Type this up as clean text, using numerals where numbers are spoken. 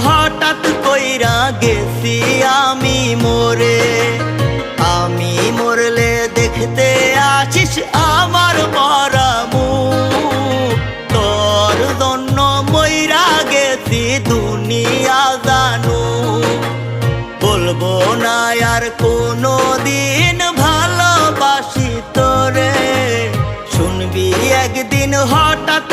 হঠাৎ কইরা গেছি আমি মরে। আমি মরলে দেখতে আসিস আমার মরা মুখ। তোর জন্য মইরা গেছি দুনিয়া জানু। বলবো না আর কোনো দিন ভালোবাসি তোরে। শুনবি একদিন হঠাৎ